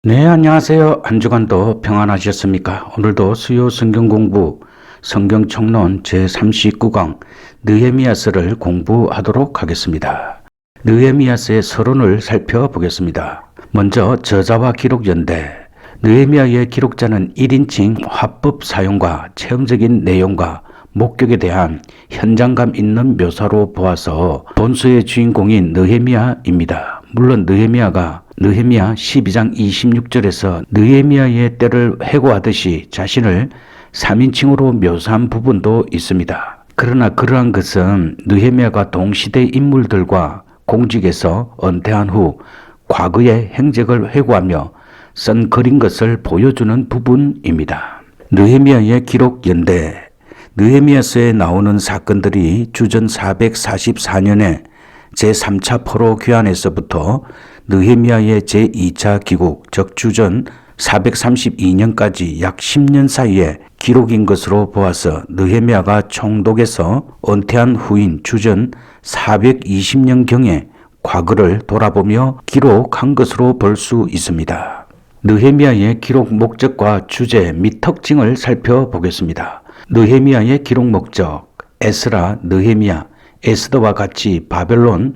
네, 안녕하세요. 한 주간도 평안하셨습니까? 오늘도 수요 성경 공부 성경 총론 제39강 느헤미야서를 공부하도록 하겠습니다. 느헤미야서의 서론을 살펴보겠습니다. 먼저 저자와 기록 연대. 느헤미야의 기록자는 1인칭 화법 사용과 체험적인 내용과 목격에 대한 현장감 있는 묘사로 보아서 본서의 주인공인 느헤미야입니다. 물론 느헤미야 12장 26절에서 느헤미야의 때를 회고하듯이 자신을 3인칭으로 묘사한 부분도 있습니다. 그러나 그러한 것은 느헤미야가 동시대 인물들과 공직에서 은퇴한 후 과거의 행적을 회고하며 쓴 글인 것을 보여주는 부분입니다. 느헤미야의 기록 연대. 느헤미야서에 나오는 사건들이 주전 444년에 제3차 포로 귀환에서부터 느헤미야의 제2차 귀국, 즉 주전 432년까지 약 10년 사이에 기록인 것으로 보아서 느헤미야가 총독에서 은퇴한 후인 주전 420년경에 과거를 돌아보며 기록한 것으로 볼 수 있습니다. 느헤미야의 기록 목적과 주제 및 특징을 살펴보겠습니다. 느헤미야의 기록 목적. 에스라, 느헤미야, 에스더와 같이 바벨론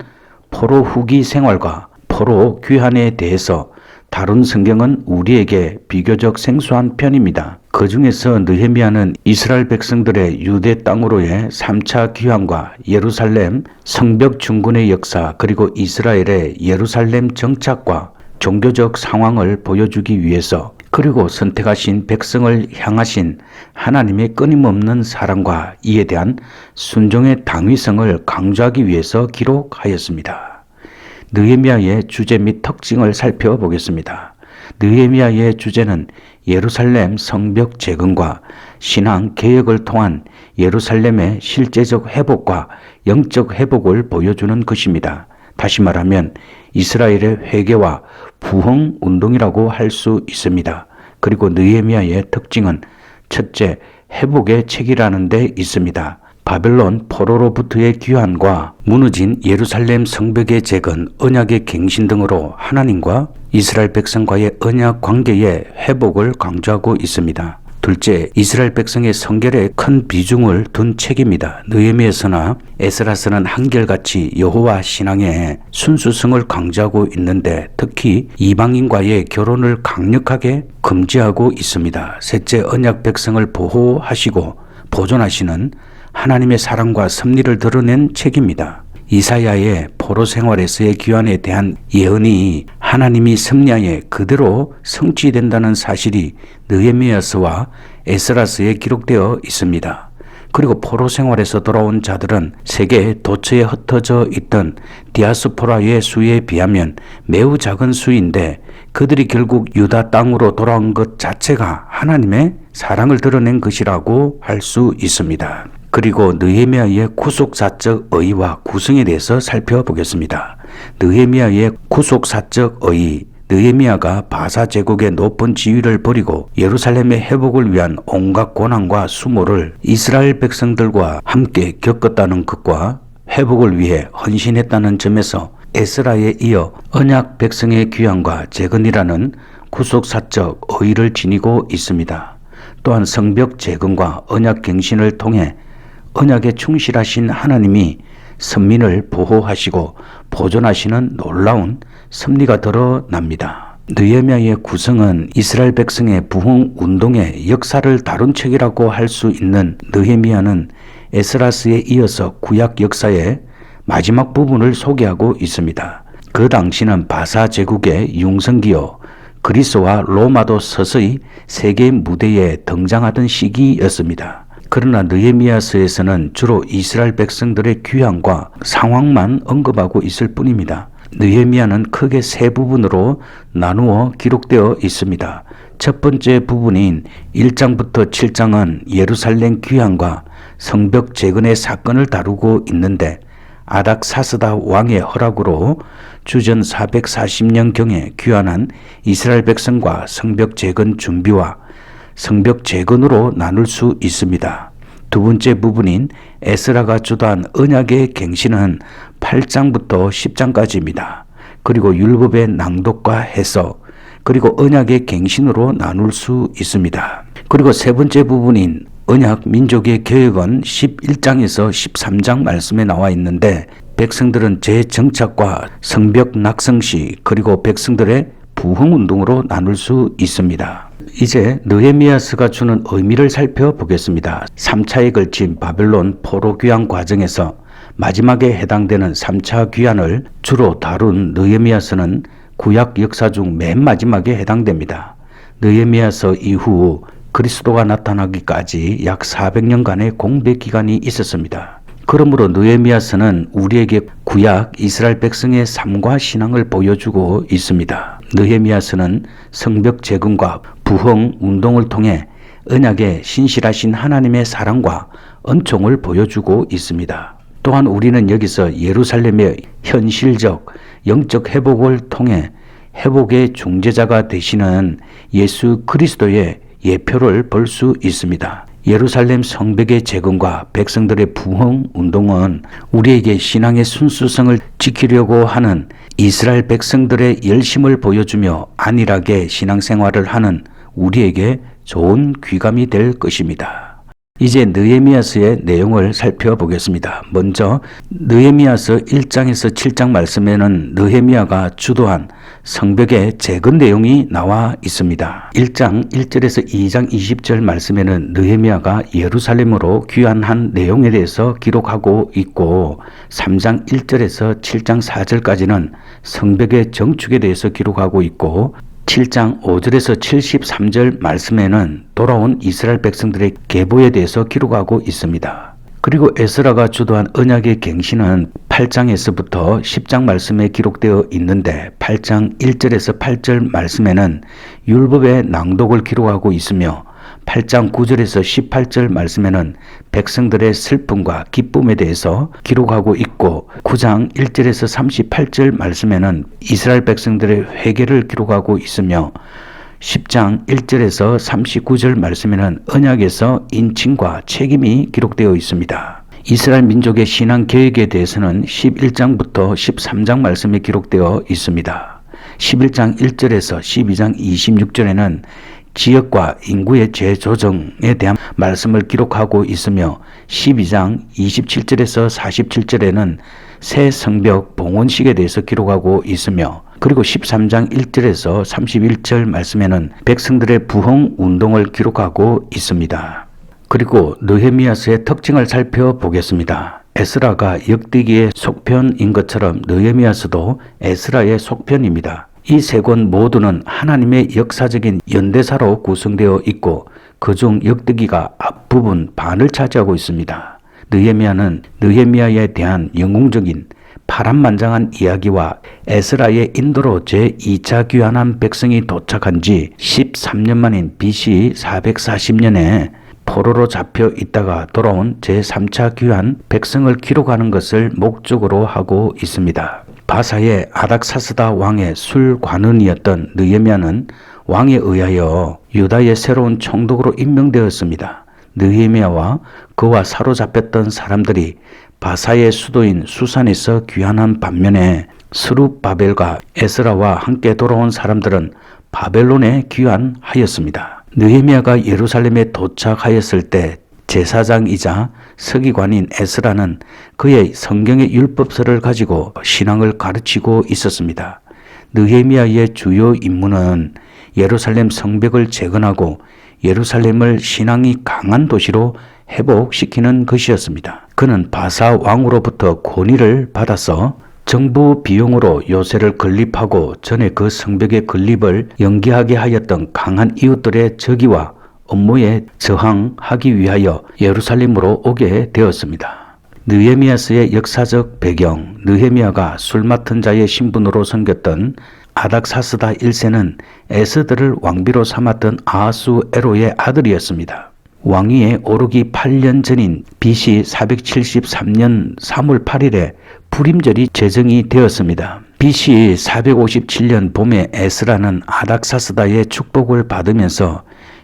포로 후기 생활과 포로 귀환에 대해서 다룬 성경은 우리에게 비교적 생소한 편입니다. 그 중에서 느헤미야는 이스라엘 백성들의 유대 땅으로의 3차 귀환과 예루살렘 성벽 중군의 역사, 그리고 이스라엘의 예루살렘 정착과 종교적 상황을 보여주기 위해서, 그리고 선택하신 백성을 향하신 하나님의 끊임없는 사랑과 이에 대한 순종의 당위성을 강조하기 위해서 기록하였습니다. 느헤미야의 주제 및 특징을 살펴보겠습니다. 느헤미야의 주제는 예루살렘 성벽 재건과 신앙 개혁을 통한 예루살렘의 실제적 회복과 영적 회복을 보여주는 것입니다. 다시 말하면 이스라엘의 회개와 부흥 운동이라고 할 수 있습니다. 그리고 느헤미야의 특징은 첫째, 회복의 책이라는 데 있습니다. 바벨론 포로로부터의 귀환과 무너진 예루살렘 성벽의 재건, 언약의 갱신 등으로 하나님과 이스라엘 백성과의 언약 관계의 회복을 강조하고 있습니다. 둘째, 이스라엘 백성의 성결에 큰 비중을 둔 책입니다. 느헤미야서나 에스라서는 한결같이 여호와 신앙의 순수성을 강조하고 있는데 특히 이방인과의 결혼을 강력하게 금지하고 있습니다. 셋째, 언약 백성을 보호하시고 보존하시는 하나님의 사랑과 섭리를 드러낸 책입니다. 이사야의 포로 생활에서의 귀환에 대한 예언이 하나님이 섭리하에 그대로 성취된다는 사실이 느헤미야서와 에스라서에 기록되어 있습니다. 그리고 포로 생활에서 돌아온 자들은 세계 도처에 흩어져 있던 디아스포라의 수에 비하면 매우 작은 수인데 그들이 결국 유다 땅으로 돌아온 것 자체가 하나님의 사랑을 드러낸 것이라고 할 수 있습니다. 그리고 느헤미야의 구속사적 의의와 구성에 대해서 살펴보겠습니다. 느헤미야의 구속사적 의의. 느헤미야가 바사 제국의 높은 지위를 버리고 예루살렘의 회복을 위한 온갖 고난과 수모를 이스라엘 백성들과 함께 겪었다는 것과 회복을 위해 헌신했다는 점에서 에스라에 이어 언약 백성의 귀환과 재건이라는 구속사적 의의를 지니고 있습니다. 또한 성벽 재건과 언약 갱신을 통해 언약에 충실하신 하나님이 선민을 보호하시고 보존하시는 놀라운 섭리가 드러납니다. 느헤미야의 구성은 이스라엘 백성의 부흥 운동의 역사를 다룬 책이라고 할 수 있는 느헤미야는 에스라서에 이어서 구약 역사의 마지막 부분을 소개하고 있습니다. 그 당시는 바사 제국의 융성기요 그리스와 로마도 서서히 세계 무대에 등장하던 시기였습니다. 그러나 느헤미야서에서는 주로 이스라엘 백성들의 귀환과 상황만 언급하고 있을 뿐입니다. 느헤미야는 크게 세 부분으로 나누어 기록되어 있습니다. 첫 번째 부분인 1장부터 7장은 예루살렘 귀환과 성벽 재건의 사건을 다루고 있는데 아닥사스다 왕의 허락으로 주전 440년경에 귀환한 이스라엘 백성과 성벽 재건 준비와 성벽 재건으로 나눌 수 있습니다. 두 번째 부분인 에스라가 주도한 언약의 갱신은 8장부터 10장까지입니다. 그리고 율법의 낭독과 해석, 그리고 언약의 갱신으로 나눌 수 있습니다. 그리고 세 번째 부분인 언약 민족의 개혁은 11장에서 13장 말씀에 나와 있는데 백성들은 재정착과 성벽 낙성시 그리고 백성들의 부흥운동으로 나눌 수 있습니다. 이제 느헤미야스가 주는 의미를 살펴보겠습니다. 3차에 걸친 바벨론 포로 귀환 과정에서 마지막에 해당되는 3차 귀환을 주로 다룬 느헤미야스는 구약 역사 중 맨 마지막에 해당됩니다. 느헤미야서 이후 그리스도가 나타나기까지 약 400년간의 공백 기간이 있었습니다. 그러므로 느헤미야서는 우리에게 구약 이스라엘 백성의 삶과 신앙을 보여주고 있습니다. 느헤미야서는 성벽 재건과 부흥 운동을 통해 언약의 신실하신 하나님의 사랑과 은총을 보여주고 있습니다. 또한 우리는 여기서 예루살렘의 현실적 영적 회복을 통해 회복의 중재자가 되시는 예수 그리스도의 예표를 볼 수 있습니다. 예루살렘 성벽의 재건과 백성들의 부흥 운동은 우리에게 신앙의 순수성을 지키려고 하는 이스라엘 백성들의 열심을 보여주며 안일하게 신앙생활을 하는 우리에게 좋은 귀감이 될 것입니다. 이제 느헤미야서의 내용을 살펴보겠습니다. 먼저 느헤미야서 1장에서 7장 말씀에는 느헤미야가 주도한 성벽의 재건 내용이 나와 있습니다. 1장 1절에서 2장 20절 말씀에는 느헤미야가 예루살렘으로 귀환한 내용에 대해서 기록하고 있고 3장 1절에서 7장 4절까지는 성벽의 정축에 대해서 기록하고 있고 7장 5절에서 73절 말씀에는 돌아온 이스라엘 백성들의 계보에 대해서 기록하고 있습니다. 그리고 에스라가 주도한 언약의 갱신은 8장에서부터 10장 말씀에 기록되어 있는데 8장 1절에서 8절 말씀에는 율법의 낭독을 기록하고 있으며 8장 9절에서 18절 말씀에는 백성들의 슬픔과 기쁨에 대해서 기록하고 있고 9장 1절에서 38절 말씀에는 이스라엘 백성들의 회개를 기록하고 있으며 10장 1절에서 39절 말씀에는 언약에서 인칭과 책임이 기록되어 있습니다. 이스라엘 민족의 신앙 계획에 대해서는 11장부터 13장 말씀에 기록되어 있습니다. 11장 1절에서 12장 26절에는 지역과 인구의 재조정에 대한 말씀을 기록하고 있으며 12장 27절에서 47절에는 새 성벽 봉헌식에 대해서 기록하고 있으며 그리고 13장 1절에서 31절 말씀에는 백성들의 부흥 운동을 기록하고 있습니다. 그리고 느헤미야서의 특징을 살펴보겠습니다. 에스라가 역대기의 속편인 것처럼 느헤미야서도 에스라의 속편입니다. 이 세 권 모두는 하나님의 역사적인 연대사로 구성되어 있고 그중 역대기가 앞부분 반을 차지하고 있습니다. 느헤미야는 느헤미야에 대한 영웅적인 파란만장한 이야기와 에스라의 인도로 제2차 귀환한 백성이 도착한 지 13년 만인 BC 440년에 포로로 잡혀 있다가 돌아온 제3차 귀환 백성을 기록하는 것을 목적으로 하고 있습니다. 바사의 아닥사스다 왕의 술관원이었던 느헤미야는 왕에 의하여 유다의 새로운 총독으로 임명되었습니다. 느헤미야와 그와 사로잡혔던 사람들이 바사의 수도인 수산에서 귀환한 반면에 스룹바벨과 에스라와 함께 돌아온 사람들은 바벨론에 귀환하였습니다. 느헤미야가 예루살렘에 도착하였을 때 제사장이자 서기관인 에스라는 그의 성경의 율법서를 가지고 신앙을 가르치고 있었습니다. 느헤미야의 주요 임무는 예루살렘 성벽을 재건하고 예루살렘을 신앙이 강한 도시로 회복시키는 것이었습니다. 그는 바사 왕으로부터 권위를 받아서 정부 비용으로 요새를 건립하고 전에 그 성벽의 건립을 연기하게 하였던 강한 이웃들의 적의와 업무에 저항하기 위하여 예루살렘으로 오게 되었습니다. 느헤미야서의 역사적 배경, 느헤미야가 술 맡은 자의 신분으로 섬겼던 아닥사스다 1세는 에스더를 왕비로 삼았던 아하수에로의 아들이었습니다. 왕위에 오르기 8년 전인 BC 473년 3월 8일에 불임절이 제정이 되었습니다. BC 457년 봄에 에스라는 아닥사스다의 축복을 받으면서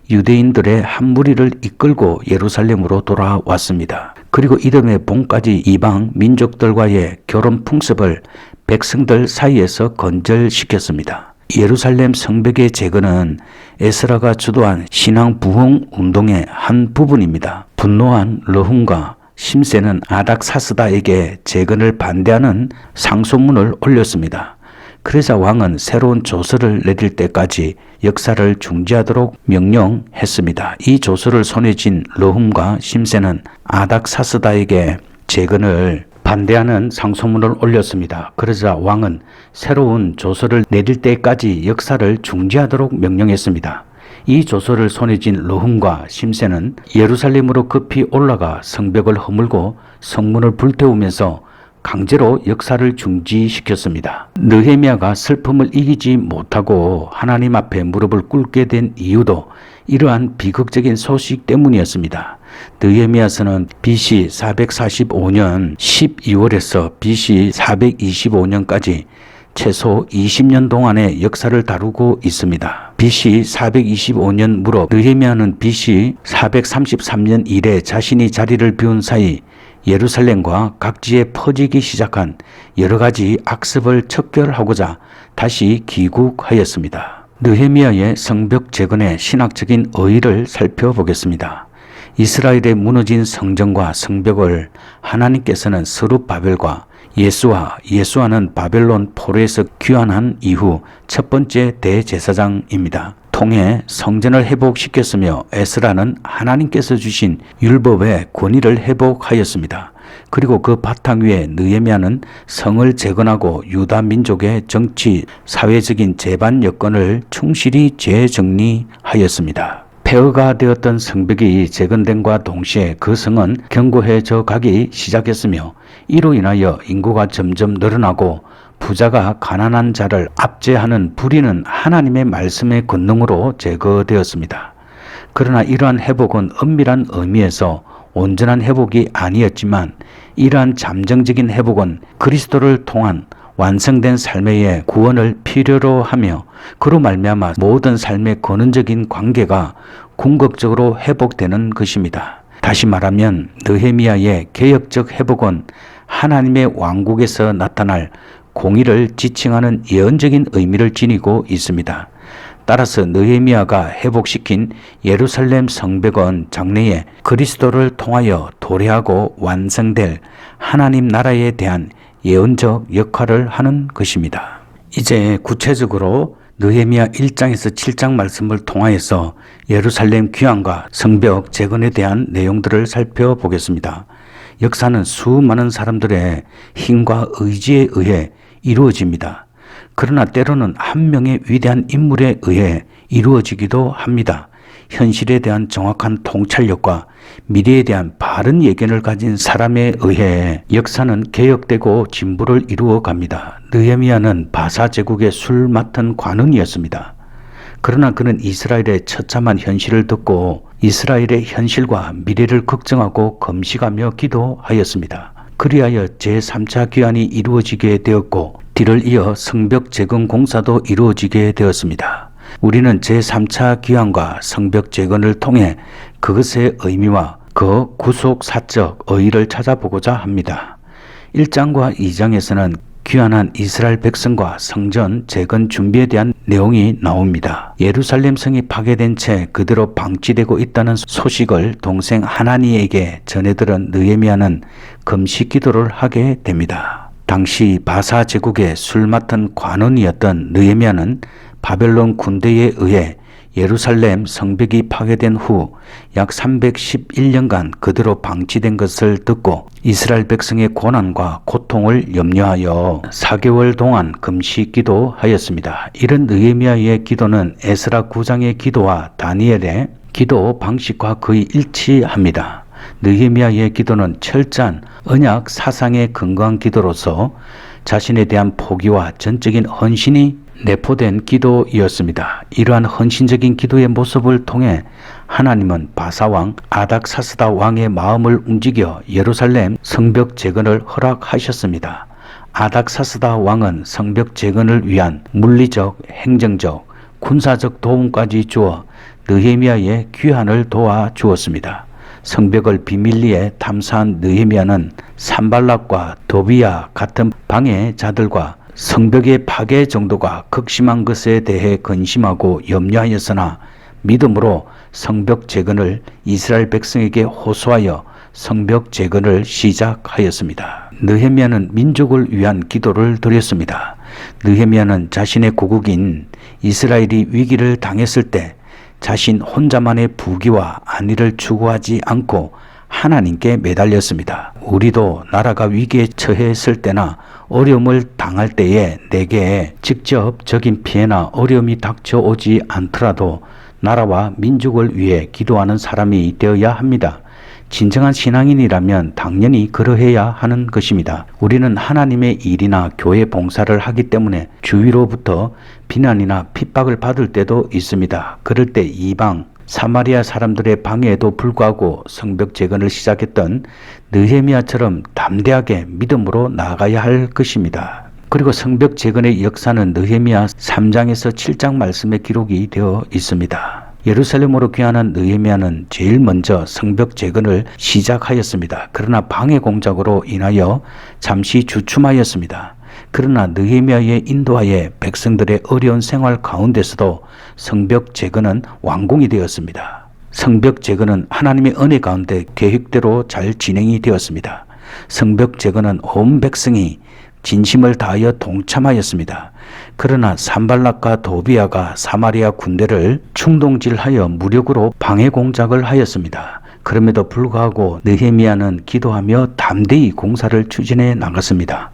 유대인들의 한 무리를 이끌고 예루살렘으로 돌아왔습니다. 그리고 이듬해 봄까지 이방 민족들과의 결혼 풍습을 백성들 사이에서 건절시켰습니다. 예루살렘 성벽의 재건은 에스라가 주도한 신앙 부흥 운동의 한 부분입니다. 분노한 르훔과 심세는 아닥사스다에게 재건을 반대하는 상소문을 올렸습니다. 그래서 왕은 새로운 조서를 내릴 때까지 역사를 중지하도록 명령했습니다. 이 조서를 손에 쥔 르훔과 심세는 아닥사스다에게 재건을 반대하는 상소문을 올렸습니다. 그러자 왕은 새로운 조서를 내릴 때까지 역사를 중지하도록 명령했습니다. 이 조서를 손에 쥔 르훔과 심세는 예루살렘으로 급히 올라가 성벽을 허물고 성문을 불태우면서 강제로 역사를 중지시켰습니다. 느헤미야가 슬픔을 이기지 못하고 하나님 앞에 무릎을 꿇게 된 이유도 이러한 비극적인 소식 때문이었습니다. 느헤미야서는 BC 445년 12월에서 BC 425년까지 최소 20년 동안의 역사를 다루고 있습니다. BC 425년 무렵 느헤미야는 BC 433년 이래 자신이 자리를 비운 사이 예루살렘과 각지에 퍼지기 시작한 여러 가지 악습을 척결하고자 다시 귀국하였습니다. 느헤미야의 성벽 재건의 신학적인 의의를 살펴보겠습니다. 이스라엘의 무너진 성전과 성벽을 하나님께서는 스룹바벨과 예수아는 바벨론 포로에서 귀환한 이후 첫 번째 대제사장입니다. 통해 성전을 회복시켰으며 에스라는 하나님께서 주신 율법의 권위를 회복하였습니다. 그리고 그 바탕 위에 느헤미야는 성을 재건하고 유다 민족의 정치, 사회적인 재반 여건을 충실히 재정리하였습니다. 폐허가 되었던 성벽이 재건됨과 동시에 그 성은 견고해져 가기 시작했으며 이로 인하여 인구가 점점 늘어나고 부자가 가난한 자를 압제하는 불의는 하나님의 말씀의 권능으로 제거되었습니다. 그러나 이러한 회복은 엄밀한 의미에서 온전한 회복이 아니었지만 이러한 잠정적인 회복은 그리스도를 통한 완성된 삶의 구원을 필요로 하며 그로 말미암아 모든 삶의 근원적인 관계가 궁극적으로 회복되는 것입니다. 다시 말하면 느헤미야의 개혁적 회복은 하나님의 왕국에서 나타날 공의를 지칭하는 예언적인 의미를 지니고 있습니다. 따라서 느헤미야가 회복시킨 예루살렘 성벽은 장래에 그리스도를 통하여 도래하고 완성될 하나님 나라에 대한 예언적 역할을 하는 것입니다. 이제 구체적으로 느헤미야 1장에서 7장 말씀을 통하여서 예루살렘 귀환과 성벽 재건에 대한 내용들을 살펴보겠습니다. 역사는 수많은 사람들의 힘과 의지에 의해 이루어집니다. 그러나 때로는 한 명의 위대한 인물에 의해 이루어지기도 합니다. 현실에 대한 정확한 통찰력과 미래에 대한 바른 예견을 가진 사람에 의해 역사는 개혁되고 진보를 이루어 갑니다. 느헤미야는 바사 제국의 술 맡은 관원이었습니다. 그러나 그는 이스라엘의 처참한 현실을 듣고 이스라엘의 현실과 미래를 걱정하고 금식하며 기도하였습니다. 그리하여 제3차 귀환이 이루어지게 되었고 뒤를 이어 성벽 재건 공사도 이루어지게 되었습니다. 우리는 제3차 귀환과 성벽 재건을 통해 그것의 의미와 그 구속사적 의의를 찾아보고자 합니다. 1장과 2장에서는 귀환한 이스라엘 백성과 성전 재건 준비에 대한 내용이 나옵니다. 예루살렘 성이 파괴된 채 그대로 방치되고 있다는 소식을 동생 하나니에게 전해들은 느헤미야는 금식 기도를 하게 됩니다. 당시 바사 제국의 술 맡은 관원이었던 느헤미야는 바벨론 군대에 의해 예루살렘 성벽이 파괴된 후 약 311년간 그대로 방치된 것을 듣고 이스라엘 백성의 고난과 고통을 염려하여 4개월 동안 금식 기도하였습니다. 이런 느헤미야의 기도는 에스라 9장의 기도와 다니엘의 기도 방식과 거의 일치합니다. 느헤미야의 기도는 철저한 언약 사상에 근거한 기도로서 자신에 대한 포기와 전적인 헌신이 내포된 기도이었습니다. 이러한 헌신적인 기도의 모습을 통해 하나님은 바사왕 아닥사스다 왕의 마음을 움직여 예루살렘 성벽 재건을 허락하셨습니다. 아닥사스다 왕은 성벽 재건을 위한 물리적, 행정적, 군사적 도움까지 주어 느헤미야의 귀환을 도와주었습니다. 성벽을 비밀리에 탐사한 느헤미야는 산발락과 도비야 같은 방해자들과 성벽의 파괴 정도가 극심한 것에 대해 근심하고 염려하였으나 믿음으로 성벽 재건을 이스라엘 백성에게 호소하여 성벽 재건을 시작하였습니다. 느헤미야는 민족을 위한 기도를 드렸습니다. 느헤미야는 자신의 고국인 이스라엘이 위기를 당했을 때 자신 혼자만의 부귀와 안위를 추구하지 않고 하나님께 매달렸습니다. 우리도 나라가 위기에 처했을 때나 어려움을 당할 때에 내게 직접적인 피해나 어려움이 닥쳐오지 않더라도 나라와 민족을 위해 기도하는 사람이 되어야 합니다. 진정한 신앙인이라면 당연히 그러해야 하는 것입니다. 우리는 하나님의 일이나 교회 봉사를 하기 때문에 주위로부터 비난이나 핍박을 받을 때도 있습니다. 그럴 때 이방 사마리아 사람들의 방해에도 불구하고 성벽 재건을 시작했던 느헤미야처럼 담대하게 믿음으로 나아가야 할 것입니다. 그리고 성벽 재건의 역사는 느헤미야 3장에서 7장 말씀에 기록이 되어 있습니다. 예루살렘으로 귀환한 느헤미야는 제일 먼저 성벽 재건을 시작하였습니다. 그러나 방해 공작으로 인하여 잠시 주춤하였습니다. 그러나 느헤미야의 인도하에 백성들의 어려운 생활 가운데서도 성벽 재건은 완공이 되었습니다. 성벽 재건은 하나님의 은혜 가운데 계획대로 잘 진행이 되었습니다. 성벽 재건은 온 백성이 진심을 다하여 동참하였습니다. 그러나 산발락과 도비아가 사마리아 군대를 충동질하여 무력으로 방해 공작을 하였습니다. 그럼에도 불구하고 느헤미야는 기도하며 담대히 공사를 추진해 나갔습니다.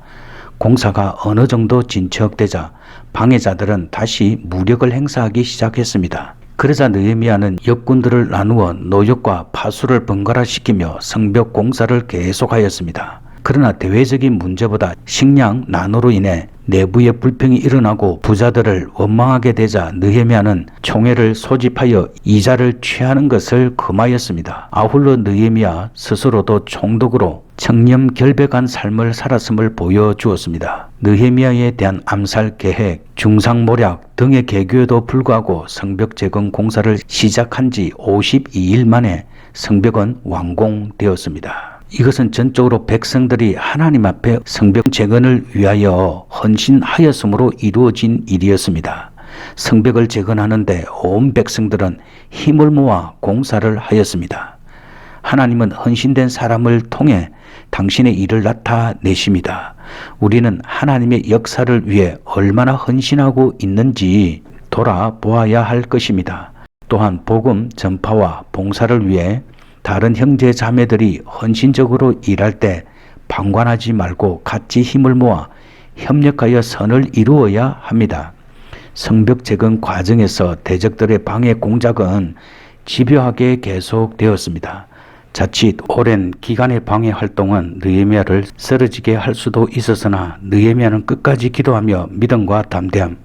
공사가 어느 정도 진척되자 방해자들은 다시 무력을 행사하기 시작했습니다. 그러자 느헤미야는 역군들을 나누어 노역과 파수를 번갈아시키며 성벽 공사를 계속하였습니다. 그러나 대외적인 문제보다 식량 난로로 인해 내부에 불평이 일어나고 부자들을 원망하게 되자 느헤미야는 총회를 소집하여 이자를 취하는 것을 금하였습니다. 아울러 느헤미야 스스로도 총독으로 청렴결백한 삶을 살았음을 보여주었습니다. 느헤미야에 대한 암살 계획, 중상모략 등의 계교에도 불구하고 성벽 재건 공사를 시작한 지 52일 만에 성벽은 완공되었습니다. 이것은 전적으로 백성들이 하나님 앞에 성벽 재건을 위하여 헌신하였으므로 이루어진 일이었습니다. 성벽을 재건하는데 온 백성들은 힘을 모아 공사를 하였습니다. 하나님은 헌신된 사람을 통해 당신의 일을 나타내십니다. 우리는 하나님의 역사를 위해 얼마나 헌신하고 있는지 돌아보아야 할 것입니다. 또한 복음 전파와 봉사를 위해 다른 형제 자매들이 헌신적으로 일할 때 방관하지 말고 같이 힘을 모아 협력하여 선을 이루어야 합니다. 성벽 재건 과정에서 대적들의 방해 공작은 집요하게 계속되었습니다. 자칫 오랜 기간의 방해 활동은 느헤미야를 쓰러지게 할 수도 있었으나 느헤미야는 끝까지 기도하며 믿음과 담대함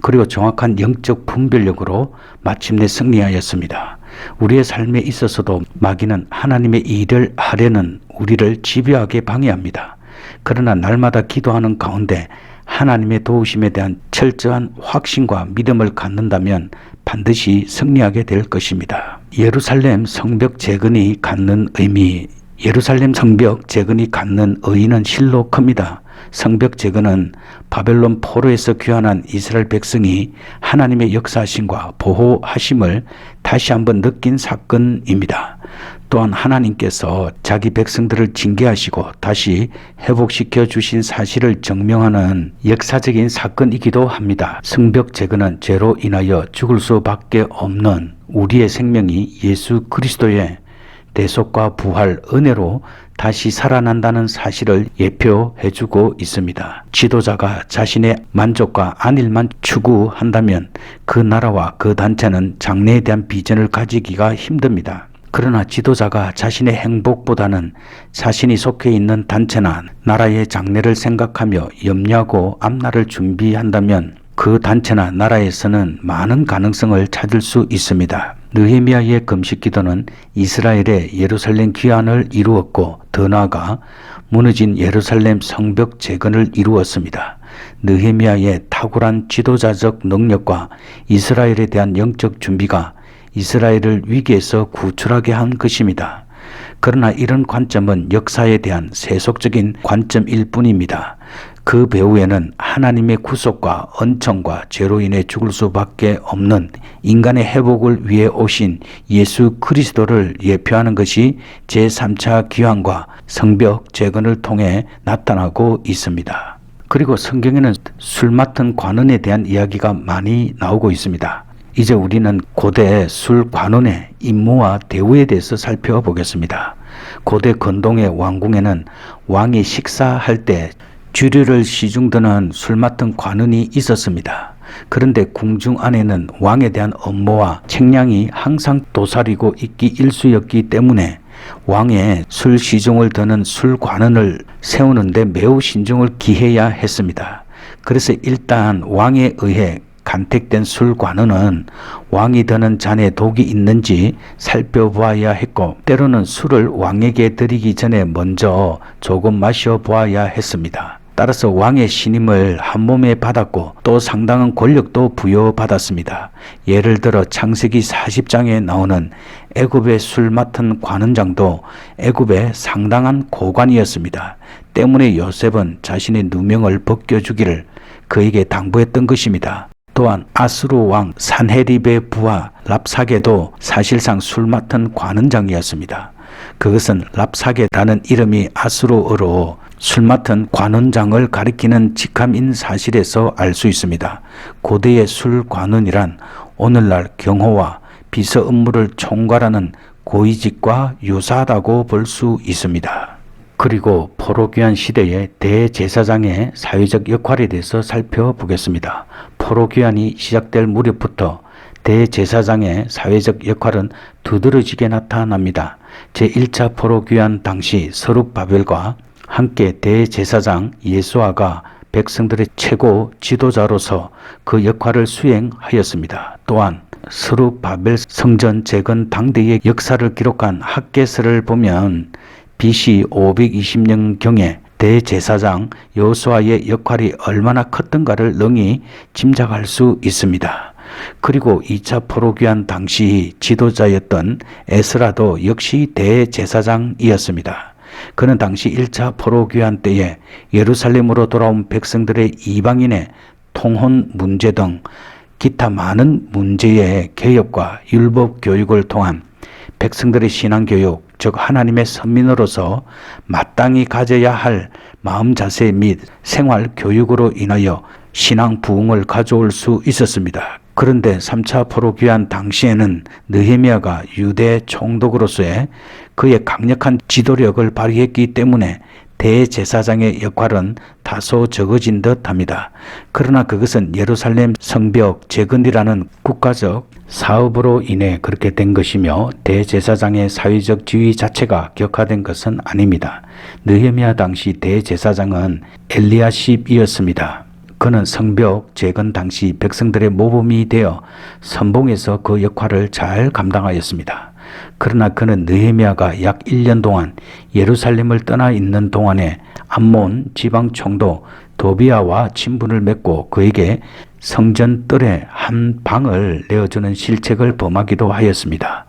그리고 정확한 영적 분별력으로 마침내 승리하였습니다. 우리의 삶에 있어서도 마귀는 하나님의 일을 하려는 우리를 집요하게 방해합니다. 그러나 날마다 기도하는 가운데 하나님의 도우심에 대한 철저한 확신과 믿음을 갖는다면 반드시 승리하게 될 것입니다. 예루살렘 성벽 재건이 갖는 의미, 예루살렘 성벽 재건이 갖는 의의는 실로 큽니다. 성벽 재건은 바벨론 포로에서 귀환한 이스라엘 백성이 하나님의 역사하심과 보호하심을 다시 한번 느낀 사건입니다. 또한 하나님께서 자기 백성들을 징계하시고 다시 회복시켜 주신 사실을 증명하는 역사적인 사건이기도 합니다. 성벽 재건은 죄로 인하여 죽을 수밖에 없는 우리의 생명이 예수 그리스도의 대속과 부활 은혜로 다시 살아난다는 사실을 예표해주고 있습니다. 지도자가 자신의 만족과 안일만 추구한다면 그 나라와 그 단체는 장래에 대한 비전을 가지기가 힘듭니다. 그러나 지도자가 자신의 행복보다는 자신이 속해 있는 단체나 나라의 장래를 생각하며 염려하고 앞날을 준비한다면 그 단체나 나라에서는 많은 가능성을 찾을 수 있습니다. 느헤미야의 금식 기도는 이스라엘의 예루살렘 귀환을 이루었고 더 나아가 무너진 예루살렘 성벽 재건을 이루었습니다. 느헤미야의 탁월한 지도자적 능력과 이스라엘에 대한 영적 준비가 이스라엘을 위기에서 구출하게 한 것입니다. 그러나 이런 관점은 역사에 대한 세속적인 관점일 뿐입니다. 그 배후에는 하나님의 구속과 은총과 죄로 인해 죽을 수밖에 없는 인간의 회복을 위해 오신 예수 그리스도를 예표하는 것이 제3차 귀환과 성벽 재건을 통해 나타나고 있습니다. 그리고 성경에는 술 맡은 관원에 대한 이야기가 많이 나오고 있습니다. 이제 우리는 고대 술 관원의 임무와 대우에 대해서 살펴보겠습니다. 고대 건동의 왕궁에는 왕이 식사할 때 주류를 시중드는 술 맡은 관원이 있었습니다. 그런데 궁중 안에는 왕에 대한 업무와 책량이 항상 도사리고 있기 일쑤였기 때문에 왕의 술 시중을 드는 술 관원을 세우는데 매우 신중을 기해야 했습니다. 그래서 일단 왕에 의해 간택된 술 관원은 왕이 드는 잔에 독이 있는지 살펴보아야 했고, 때로는 술을 왕에게 드리기 전에 먼저 조금 마셔보아야 했습니다. 따라서 왕의 신임을 한 몸에 받았고 또 상당한 권력도 부여받았습니다. 예를 들어 창세기 40장에 나오는 애굽의 술 맡은 관원장도 애굽의 상당한 고관이었습니다. 때문에 요셉은 자신의 누명을 벗겨주기를 그에게 당부했던 것입니다. 또한 아수르 왕 산헤립의 부하 랍사게도 사실상 술 맡은 관원장이었습니다. 그것은 랍사게라는 이름이 아수르어로 술 맡은 관원장을 가리키는 직함인 사실에서 알 수 있습니다. 고대의 술 관원이란 오늘날 경호와 비서 업무를 총괄하는 고위직과 유사하다고 볼 수 있습니다. 그리고 포로귀환 시대의 대제사장의 사회적 역할에 대해서 살펴보겠습니다. 포로귀환이 시작될 무렵부터 대제사장의 사회적 역할은 두드러지게 나타납니다. 제1차 포로귀환 당시 서룹바벨과 함께 대제사장 예수아가 백성들의 최고 지도자로서 그 역할을 수행하였습니다. 또한 서룹바벨 성전 재건 당대의 역사를 기록한 학개서를 보면 BC 520년경에 대제사장 여호수아의 역할이 얼마나 컸던가를 능히 짐작할 수 있습니다. 그리고 2차 포로귀환 당시 지도자였던 에스라도 역시 대제사장이었습니다. 그는 당시 1차 포로귀환 때에 예루살렘으로 돌아온 백성들의 이방인의 통혼 문제 등 기타 많은 문제의 개혁과 율법 교육을 통한 백성들의 신앙교육, 즉 하나님의 선민으로서 마땅히 가져야 할 마음 자세 및 생활 교육으로 인하여 신앙 부흥을 가져올 수 있었습니다. 그런데 3차 포로귀환 당시에는 느헤미야가 유대 총독으로서의 그의 강력한 지도력을 발휘했기 때문에 대제사장의 역할은 다소 적어진 듯합니다. 그러나 그것은 예루살렘 성벽 재건이라는 국가적 사업으로 인해 그렇게 된 것이며 대제사장의 사회적 지위 자체가 격화된 것은 아닙니다. 느헤미야 당시 대제사장은 엘리야십이었습니다. 그는 성벽 재건 당시 백성들의 모범이 되어 선봉에서 그 역할을 잘 감당하였습니다. 그러나 그는 느헤미야가 약 1년 동안 예루살렘을 떠나 있는 동안에 암몬 지방 총독 도비아와 친분을 맺고 그에게 성전 뜰에 한 방을 내어주는 실책을 범하기도 하였습니다.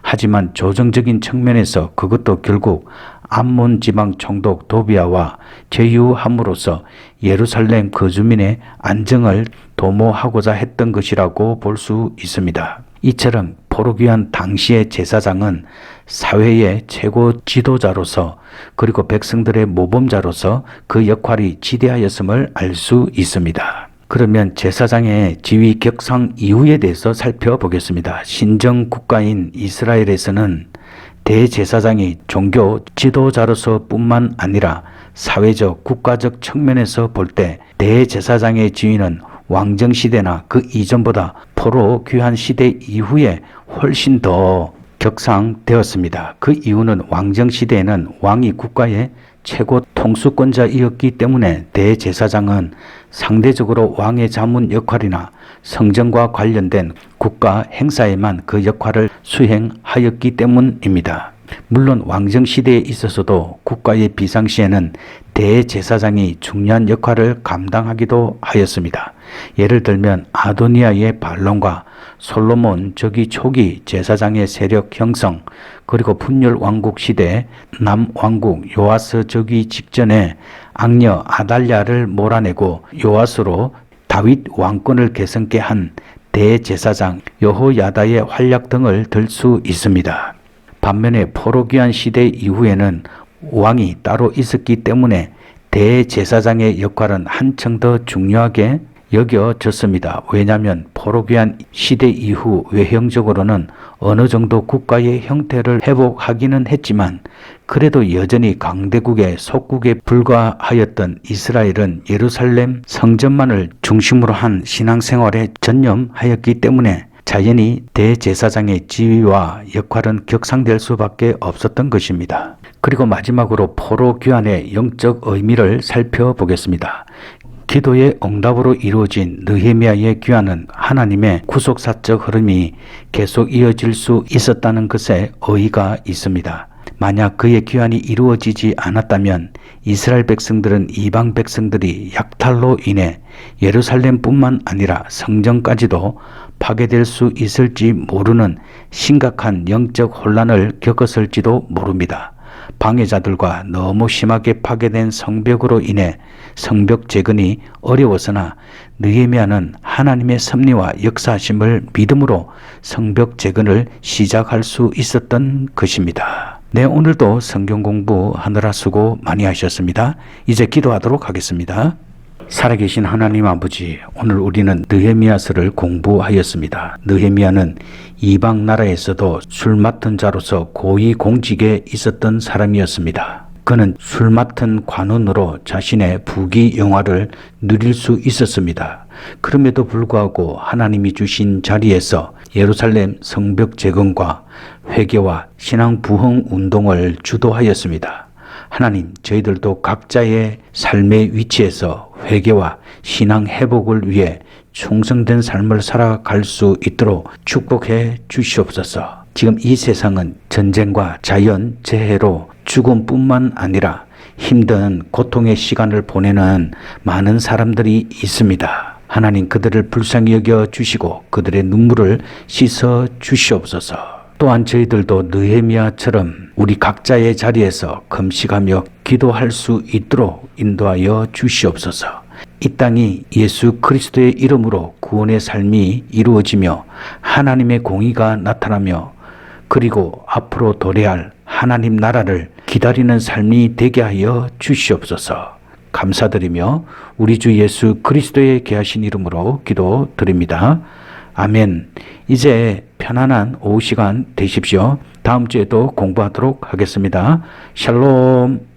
하지만 조정적인 측면에서 그것도 결국 암몬 지방 총독 도비아와 제휴함으로써 예루살렘 거주민의 안정을 도모하고자 했던 것이라고 볼 수 있습니다. 이처럼 포로귀환 당시의 제사장은 사회의 최고 지도자로서 그리고 백성들의 모범자로서 그 역할이 지대하였음을 알 수 있습니다. 그러면 제사장의 지위 격상 이유에 대해서 살펴보겠습니다. 신정 국가인 이스라엘에서는 대제사장이 종교 지도자로서 뿐만 아니라 사회적 국가적 측면에서 볼 때 대제사장의 지위는 왕정시대나 그 이전보다 포로 귀환 시대 이후에 훨씬 더 격상되었습니다. 그 이유는 왕정시대에는 왕이 국가의 최고 통수권자이었기 때문에 대제사장은 상대적으로 왕의 자문 역할이나 성전과 관련된 국가 행사에만 그 역할을 수행하였기 때문입니다. 물론 왕정시대에 있어서도 국가의 비상시에는 대제사장이 중요한 역할을 감당하기도 하였습니다. 예를 들면 아도니아의 반론과 솔로몬 저기 초기 제사장의 세력 형성, 그리고 분열 왕국 시대 남왕국 요아스 저기 직전에 악녀 아달랴를 몰아내고 요아스로 다윗 왕권을 개선케 한 대제사장 여호야다의 활약 등을 들 수 있습니다. 반면에 포로기한 시대 이후에는 왕이 따로 있었기 때문에 대제사장의 역할은 한층 더 중요하게 여겨졌습니다. 왜냐하면 포로기한 시대 이후 외형적으로는 어느 정도 국가의 형태를 회복하기는 했지만 그래도 여전히 강대국의 속국에 불과하였던 이스라엘은 예루살렘 성전만을 중심으로 한 신앙생활에 전념하였기 때문에 자연히 대제사장의 지위와 역할은 격상될 수밖에 없었던 것입니다. 그리고 마지막으로 포로 귀환의 영적 의미를 살펴보겠습니다. 기도의 응답으로 이루어진 느헤미야의 귀환은 하나님의 구속사적 흐름이 계속 이어질 수 있었다는 것에 의의가 있습니다. 만약 그의 귀환이 이루어지지 않았다면 이스라엘 백성들은 이방 백성들이 약탈로 인해 예루살렘뿐만 아니라 성전까지도 파괴될 수 있을지 모르는 심각한 영적 혼란을 겪었을지도 모릅니다. 방해자들과 너무 심하게 파괴된 성벽으로 인해 성벽 재건이 어려웠으나 느헤미야는 하나님의 섭리와 역사하심을 믿음으로 성벽 재건을 시작할 수 있었던 것입니다. 네, 오늘도 성경 공부하느라 수고 많이 하셨습니다. 이제 기도하도록 하겠습니다. 살아계신 하나님 아버지, 오늘 우리는 느헤미야서를 공부하였습니다. 느헤미야는 이방 나라에서도 술 맡은 자로서 고위 공직에 있었던 사람이었습니다. 그는 술 맡은 관원으로 자신의 부귀 영화를 누릴 수 있었습니다. 그럼에도 불구하고 하나님이 주신 자리에서 예루살렘 성벽 재건과 회개와 신앙 부흥 운동을 주도하였습니다. 하나님, 저희들도 각자의 삶의 위치에서 회개와 신앙 회복을 위해 충성된 삶을 살아갈 수 있도록 축복해 주시옵소서. 지금 이 세상은 전쟁과 자연 재해로 죽음뿐만 아니라 힘든 고통의 시간을 보내는 많은 사람들이 있습니다. 하나님, 그들을 불쌍히 여겨 주시고 그들의 눈물을 씻어 주시옵소서. 또한 저희들도 느헤미야처럼 우리 각자의 자리에서 금식하며 기도할 수 있도록 인도하여 주시옵소서. 이 땅이 예수 그리스도의 이름으로 구원의 삶이 이루어지며 하나님의 공의가 나타나며 그리고 앞으로 도래할 하나님 나라를 기다리는 삶이 되게 하여 주시옵소서. 감사드리며 우리 주 예수 그리스도의 귀하신 이름으로 기도드립니다. 아멘. 이제 편안한 오후 시간 되십시오. 다음 주에도 공부하도록 하겠습니다. 샬롬.